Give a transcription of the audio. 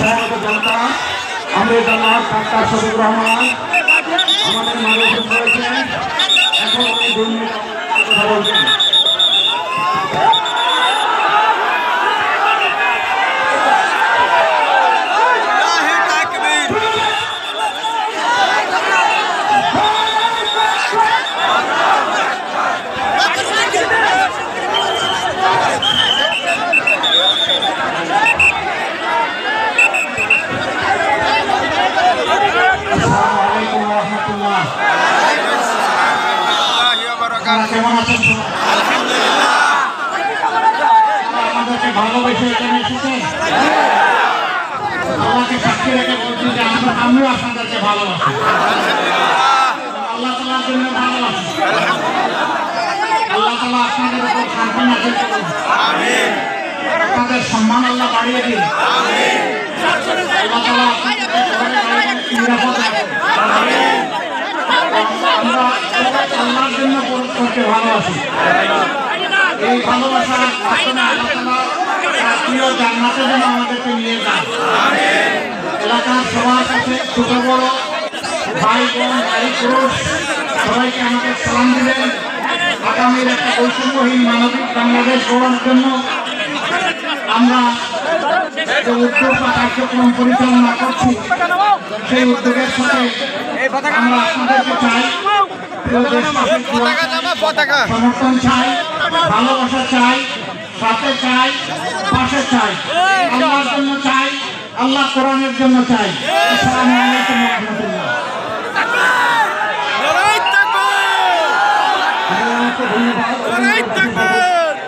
সমবেত জনতা, আমাদের জামাত ডাক্তার শফিকুর রহমান আমাদের মাঝে উপস্থিত হয়েছেন। এখন উনি 2 মিনিট কথা বলছেন। কেমন আছেন? আমাদেরকে ভালোবেসে এখানে এসেছেন। আমাকে সাক্ষী রেখে বলছি যে আমিও আপনাদেরকে ভালোবাসি। আল্লাহ তাআলার জন্য ভালোবাসি। আল্লাহ তাআলা আপনাদের উপর শান্তি নাযিল করুন। আমিন। আপনাদের সম্মান আল্লাহ বাড়িয়ে দিন। আমিন। আল্লাহ তাআলা আপনাদের নিরাপদ রাখুন। আমিন। আমরা আল্লাহর জন্য করতে ভালোবাসি। এই ভালোবাসার কারণে আল্লাহ তাআলা প্রিয় জান্নাতে যেন আমাদেরকে নিয়ে যান। এলাকার সবার কাছে ছোট বড় ভাই বোন নারী পুরুষ সবাইকে আমাকে সালাম দিলেন। আগামীর একটা বৈষম্যহীন মানবিক বাংলাদেশ গড়ার জন্য আমরা যে উদ্যোগ বা কার্যক্রম পরিচালনা করছি সেই উদ্যোগের সাথে আমরা আপনাদেরকে চাই, সমর্থন চাই, ভালোবাসা চাই, সাথে চাই, পাশে চাই, আল্লাহর জন্য চাই, আল্লাহ কোরআনের জন্য চাই। আসসালামু আলাইকুম ওয়া রাহমাতুল্লাহ।